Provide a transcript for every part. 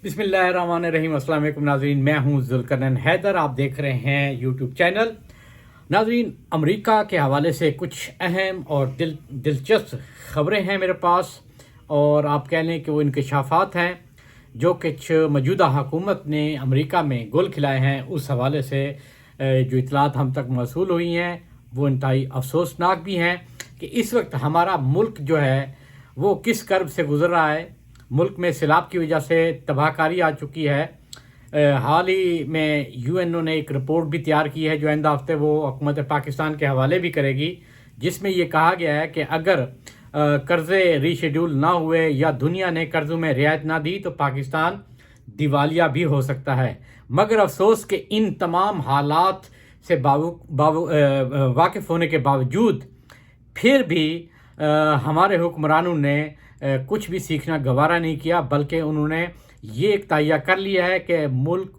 बिस्मिल्लाहिर्रहमानिर्रहीम। अस्सलाम वालेकुम नाज़रीन, मैं हूं ज़ुल्करनैन हैदर। आप देख रहे हैं यूट्यूब चैनल। नाज़रीन, अमेरिका के हवाले से कुछ अहम और दिलचस्प खबरें हैं मेरे पास, और आप कह लें कि वो इंकशाफात हैं जो कुछ मौजूदा हुकूमत ने अमेरिका में गोल खिलाए हैं। उस हवाले से जो इतलात हम तक मौसूल हुई हैं वो इंतहाई अफसोसनाक भी हैं कि इस वक्त हमारा मुल्क जो है वो किस कर्ब से गुज़र रहा है। मुल्क में सैलाब की वजह से तबाहकारी आ चुकी है। हाल ही में यूएनओ ने एक रिपोर्ट भी तैयार की है जो आइंदा हफ्ते वो हुकूमत पाकिस्तान के हवाले भी करेगी, जिसमें ये कहा गया है कि अगर कर्ज़े रीशेड्यूल ना हुए या दुनिया ने कर्ज़ों में रियायत ना दी तो पाकिस्तान दिवालिया भी हो सकता है। मगर अफसोस कि इन तमाम हालात से वाकिफ़ होने के बावजूद फिर भी हमारे हुक्मरानों ने कुछ भी सीखना गवारा नहीं किया, बल्कि उन्होंने ये एक तय कर लिया है कि मुल्क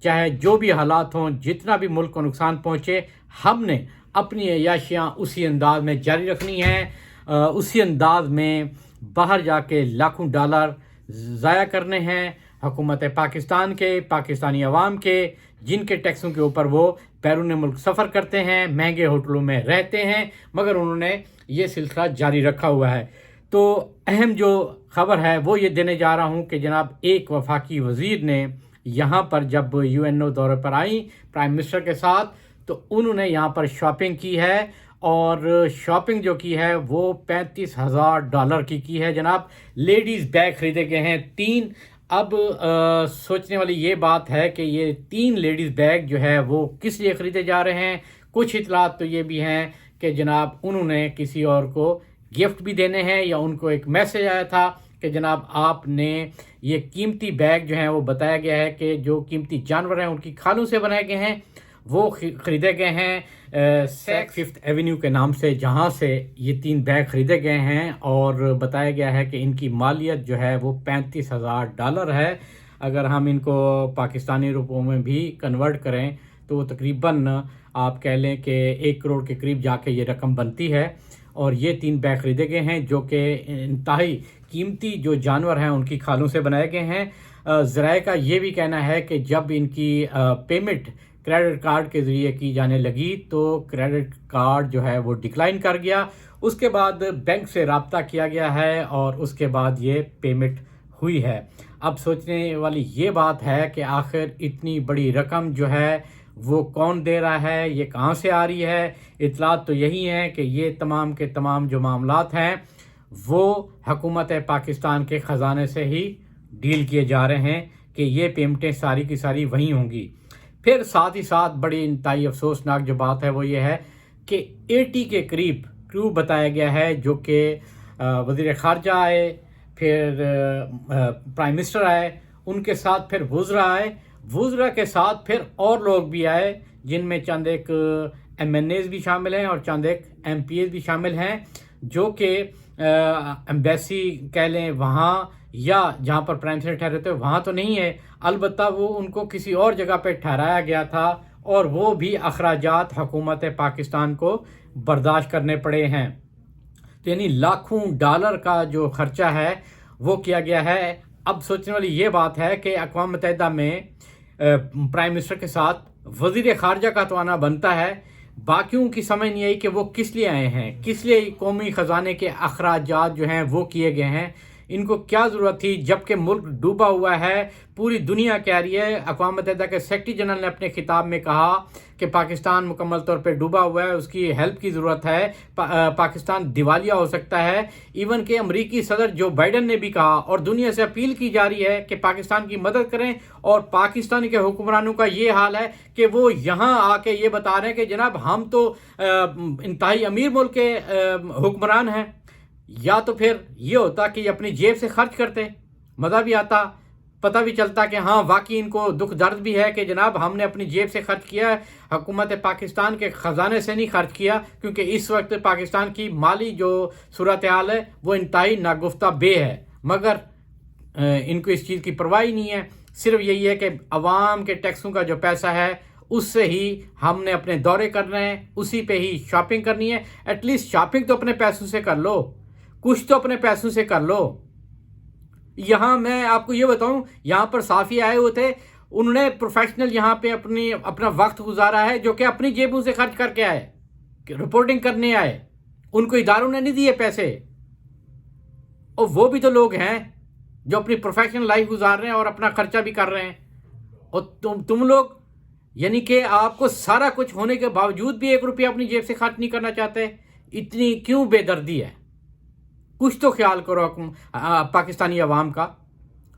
चाहे जो भी हालात हों, जितना भी मुल्क को नुकसान पहुँचे, हमने अपनी अयाशियाँ उसी अंदाज में जारी रखनी हैं। उसी अंदाज में बाहर जाके लाखों डॉलर ज़ाया करने हैं हुकूमत पाकिस्तान के, पाकिस्तानी अवाम के, जिनके टैक्सों के ऊपर वो बैरून मुल्क सफ़र करते हैं, महंगे होटलों में रहते हैं, मगर उन्होंने ये सिलसिला जारी रखा हुआ है। तो अहम जो ख़बर है वो ये देने जा रहा हूँ कि जनाब एक वफाकी वज़ीर ने यहाँ पर जब यूएनओ दौरे पर आई प्राइम मिनिस्टर के साथ, तो उन्होंने यहाँ पर शॉपिंग की है, और शॉपिंग जो की है वो $35,000 की है जनाब। लेडीज़ बैग ख़रीदे गए हैं 3। अब सोचने वाली ये बात है कि ये 3 लेडीज़ बैग जो है वो किस लिए ख़रीदे जा रहे हैं। कुछ इतलात तो ये भी हैं कि जनाब उन्होंने किसी और को गिफ्ट भी देने हैं, या उनको एक मैसेज आया था कि जनाब आपने ये कीमती बैग जो हैं वो बताया गया है कि जो कीमती जानवर हैं उनकी खालों से बनाए गए हैं, वो ख़रीदे गए हैं सैक 5th एवेन्यू के नाम से, जहां से ये 3 बैग ख़रीदे गए हैं, और बताया गया है कि इनकी मालियत जो है वो $35,000 है। अगर हम इनको पाकिस्तानी रुपयों में भी कन्वर्ट करें तो वो तकरीबन आप कह लें कि 1 करोड़ के करीब जाके ये रकम बनती है। और ये 3 बैग ख़रीदे गए हैं जो कि इंतहाई कीमती जो जानवर हैं उनकी खालों से बनाए गए हैं। ज़राए का ये भी कहना है कि जब इनकी पेमेंट क्रेडिट कार्ड के ज़रिए की जाने लगी तो क्रेडिट कार्ड जो है वो डिक्लाइन कर गया। उसके बाद बैंक से रब्ता किया गया है और उसके बाद ये पेमेंट हुई है। अब सोचने वाली ये बात है कि आखिर इतनी बड़ी रकम जो है वो कौन दे रहा है, ये कहाँ से आ रही है। इतलात तो यही हैं कि ये तमाम के तमाम जो मामलात हैं वो हुकूमत पाकिस्तान के ख़जाने से ही डील किए जा रहे हैं कि ये पेमेंटें सारी की सारी वहीं होंगी। फिर साथ ही साथ बड़ी इंतहाई अफसोसनाक जो बात है वो ये है कि 80 के करीब क्रू बताया गया है, जो कि वज़ीर ख़ारजा आए, फिर प्राइम मिनिस्टर आए, उनके साथ फिर वुज़रा आए, वुज़रा के साथ फिर और लोग भी आए, जिनमें चंद एक MNAs भी शामिल हैं और चंद एक MPAs भी शामिल हैं, जो कि एम्बेसी कह लें वहाँ या जहाँ पर प्राइम मिनिस्टर ठहरे थे वहाँ तो नहीं है, अलबत्ता वो उनको किसी और जगह पे ठहराया गया था, और वो भी अखराजात हुकूमत पाकिस्तान को बर्दाश्त करने पड़े हैं। तो यानी लाखों डॉलर का जो ख़र्चा है वो किया गया है। अब सोचने वाली ये बात है कि अक़वाम मुत्तहिदा में प्राइम मिनिस्टर के साथ वज़ीर ख़ारजा का तो आना बनता है, बाकियों की समझ नहीं आई कि वो किस लिए आए हैं, किस लिए कौमी ख़जाने के अखराजात जो हैं वो किए गए हैं, इनको क्या ज़रूरत थी, जबकि मुल्क डूबा हुआ है। पूरी दुनिया कह रही है। अक़वाम मुत्तहिदा के सेक्रेटरी जनरल ने अपने खिताब में कहा कि पाकिस्तान मुकम्मल तौर पे डूबा हुआ है, उसकी हेल्प की ज़रूरत है, पाकिस्तान दिवालिया हो सकता है। इवन के अमरीकी सदर जो बाइडन ने भी कहा, और दुनिया से अपील की जा रही है कि पाकिस्तान की मदद करें। और पाकिस्तान के हुक्मरानों का ये हाल है कि वो यहाँ आके ये बता रहे हैं कि जनाब हम तो इंतहाई अमीर मुल्क के हुक्मरान हैं। या तो फिर ये होता कि अपनी जेब से खर्च करते, मज़ा भी आता, पता भी चलता कि हाँ वाकई इनको दुख दर्द भी है कि जनाब हमने अपनी जेब से खर्च किया है, हुकूमत पाकिस्तान के ख़जाने से नहीं खर्च किया, क्योंकि इस वक्त पाकिस्तान की माली जो सूरत हाल है वो इंतहाई नागुफ्ता बे है। मगर इनको इस चीज़ की परवाह ही नहीं है। सिर्फ यही है कि अवाम के टैक्सों का जो पैसा है उससे ही हमने अपने दौरे करने हैं, उसी पे ही शॉपिंग करनी है। एटलीस्ट शॉपिंग तो अपने पैसों से कर लो, कुछ तो अपने पैसों से कर लो। यहाँ मैं आपको ये बताऊं, यहाँ पर साफ़ी आए हुए थे, उन्होंने प्रोफेशनल यहाँ पे अपना वक्त गुजारा है, जो कि अपनी जेबों से खर्च करके आए, रिपोर्टिंग करने आए, उनको इदारों ने नहीं दिए पैसे। और वो भी तो लोग हैं जो अपनी प्रोफेशनल लाइफ गुजार रहे हैं और अपना खर्चा भी कर रहे हैं, और तुम लोग यानी कि आपको सारा कुछ होने के बावजूद भी 1 रुपया अपनी जेब से खर्च नहीं करना चाहते। इतनी क्यों बेदर्दी है? कुछ तो ख्याल करो पाकिस्तानी अवाम का।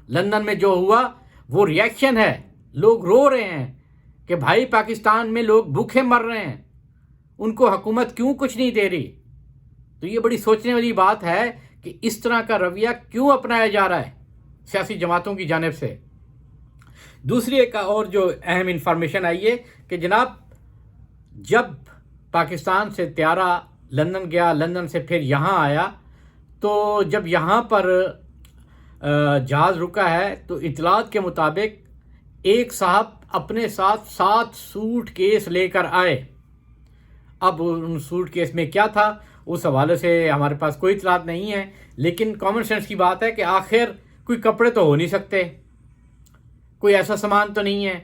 लंदन में जो हुआ वो रिएक्शन है, लोग रो रहे हैं कि भाई पाकिस्तान में लोग भूखे मर रहे हैं, उनको हुकूमत क्यों कुछ नहीं दे रही। तो ये बड़ी सोचने वाली बात है कि इस तरह का रवैया क्यों अपनाया जा रहा है सियासी जमातों की जानिब से। दूसरी एक और जो अहम इंफॉर्मेशन आई है कि जनाब, जब पाकिस्तान से त्यारा लंदन गया, लंदन से फिर यहाँ आया, तो जब यहाँ पर जहाज़ रुका है तो इतलात के मुताबिक एक साहब अपने साथ 7 सूट केस लेकर आए। अब उन सूट केस में क्या था उस हवाले से हमारे पास कोई इतलात नहीं है, लेकिन कॉमन सेंस की बात है कि आखिर कोई कपड़े तो हो नहीं सकते, कोई ऐसा सामान तो नहीं है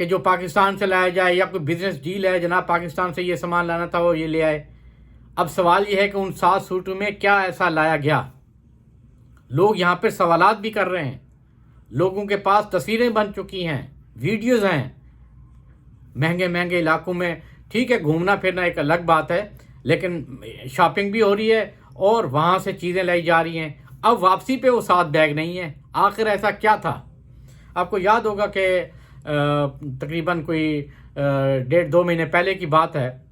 कि जो पाकिस्तान से लाया जाए, या कोई बिजनेस डील है जनाब पाकिस्तान से ये सामान लाना था वो ये ले आए। अब सवाल ये है कि उन 7 सूटों में क्या ऐसा लाया गया। लोग यहाँ पर सवालात भी कर रहे हैं, लोगों के पास तस्वीरें बन चुकी हैं, वीडियोज़ हैं। महंगे महंगे इलाकों में ठीक है घूमना फिरना एक अलग बात है, लेकिन शॉपिंग भी हो रही है और वहाँ से चीज़ें लाई जा रही हैं। अब वापसी पे वो 7 बैग नहीं है। आखिर ऐसा क्या था? आपको याद होगा कि तकरीबन कोई 1.5-2 महीने पहले की बात है,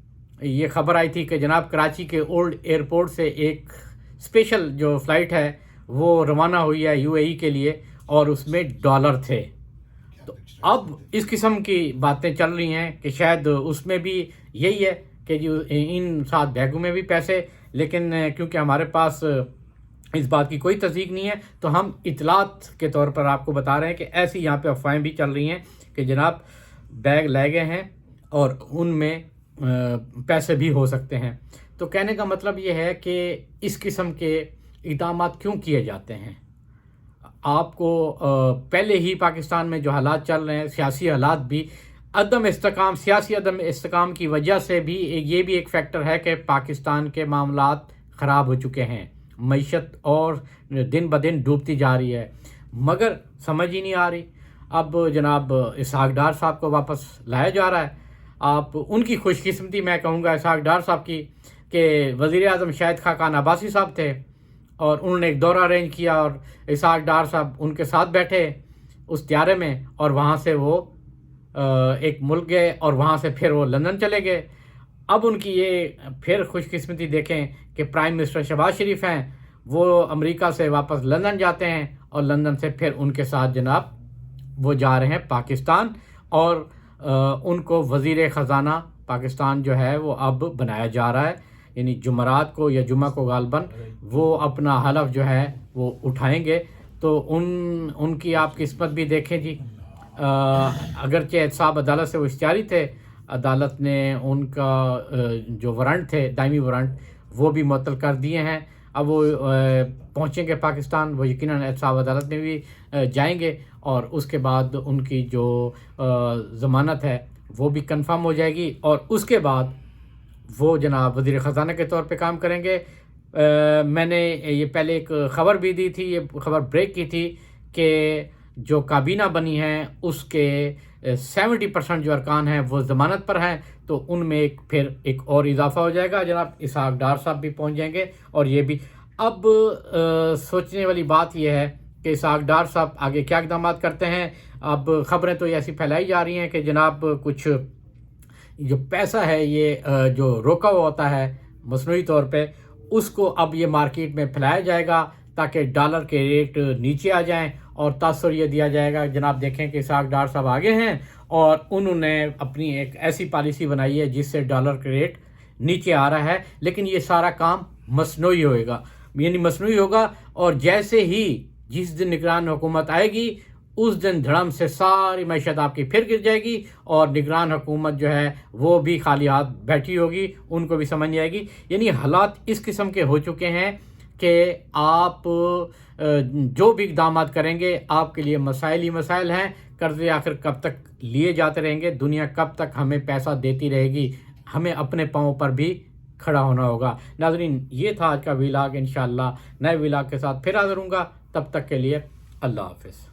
ये खबर आई थी कि जनाब कराची के ओल्ड एयरपोर्ट से एक स्पेशल जो फ़्लाइट है वो रवाना हुई है यूएई के लिए, और उसमें डॉलर थे। तो अब इस किस्म की बातें चल रही हैं कि शायद उसमें भी यही है कि जो इन 7 बैगों में भी पैसे, लेकिन क्योंकि हमारे पास इस बात की कोई तस्दीक नहीं है तो हम इतलात के तौर पर आपको बता रहे हैं कि ऐसी यहाँ पे अफवाहें भी चल रही हैं कि जनाब बैग लाए गए हैं और उनमें पैसे भी हो सकते हैं। तो कहने का मतलब ये है कि इस किस्म के इक़दाम क्यों किए जाते हैं। आपको पहले ही पाकिस्तान में जो हालात चल रहे हैं, सियासी हालात भी सियासी अदम इस्तेकाम की वजह से भी ये भी एक फैक्टर है कि पाकिस्तान के मामलात ख़राब हो चुके हैं, मईशत और दिन ब दिन डूबती जा रही है, मगर समझ ही नहीं आ रही। अब जनाब इसहाक डार साहब को वापस लाया जा रहा है। आप उनकी खुशकिस्मती मैं कहूँगा इसहाक डार साहब की कि वज़ीर आज़म शाहिद खाकान अब्बासी साहब थे और उन्होंने एक दौरा अरेंज किया और इसहाक डार साहब उनके साथ बैठे उस त्यारे में, और वहाँ से वो एक मुल्क गए और वहाँ से फिर वो लंदन चले गए। अब उनकी ये फिर खुशकिस्मती देखें कि प्राइम मिनिस्टर शहबाज शरीफ हैं, वो अमेरिका से वापस लंदन जाते हैं और लंदन से फिर उनके साथ जनाब वो जा रहे हैं पाकिस्तान, और उनको वज़ीर ख़ज़ाना पाकिस्तान जो है वो अब बनाया जा रहा है। यानी जुमरात को या जुमा को गालबन वो अपना हलफ जो है वो उठाएंगे। तो उनकी आप किस्मत भी देखें जी। अगरचे एहतसाब अदालत से वो इख्तियारी थे, अदालत ने उनका जो वारंट थे दायमी वारंट वो भी मुअत्तल कर दिए हैं। अब वो पहुँचेंगे पाकिस्तान, वो यकीनन एहतसाब अदालत में भी जाएंगे और उसके बाद उनकी जो ज़मानत है वो भी कंफर्म हो जाएगी, और उसके बाद वो जनाब वज़ीर ख़ज़ाना के तौर पे काम करेंगे। मैंने ये पहले एक ख़बर भी दी थी, ये खबर ब्रेक की थी कि जो काबीना बनी है उसके 70% जो अरकान हैं वो ज़मानत पर हैं, तो उनमें फिर एक और इजाफ़ा हो जाएगा। जनाब इसहाक डार साहब भी पहुंच जाएंगे और ये भी। अब सोचने वाली बात यह है कि इसहाक डार साहब आगे क्या इक़दाम करते हैं। अब ख़बरें तो ऐसी फैलाई जा रही हैं कि जनाब कुछ जो पैसा है ये जो रोका हुआ होता है मसनूई तौर पे, उसको अब ये मार्केट में फैलाया जाएगा ताकि डॉलर के रेट नीचे आ जाएं, और तासुर ये दिया जाएगा। जनाब देखें कि इसहाक डार साहब आगे हैं और उन्होंने अपनी एक ऐसी पॉलिसी बनाई है जिससे डॉलर के रेट नीचे आ रहा है, लेकिन ये सारा काम मसनूई होएगा, यानी मसनूई होगा। और जैसे ही जिस दिन निगरान हुकूमत आएगी उस दिन धड़म से सारी मैशत आपकी फिर गिर जाएगी और निगरान हुकूमत जो है वो भी खाली हाथ बैठी होगी, उनको भी समझ नहीं आएगी। यानी हालात इस किस्म के हो चुके हैं کہ آپ جو بھی اقدامات کریں گے آپ کے لیے مسائل ہی مسائل ہیں. قرضے آخر کب تک لیے جاتے رہیں گے؟ دنیا کب تک ہمیں پیسہ دیتی رہے گی؟ ہمیں اپنے پاؤں پر بھی کھڑا ہونا ہوگا. ناظرین یہ تھا آج کا ولاگ. انشاءاللہ نئے ولاگ کے ساتھ پھر حاضر ہوں گا. تب تک کے لیے اللہ حافظ.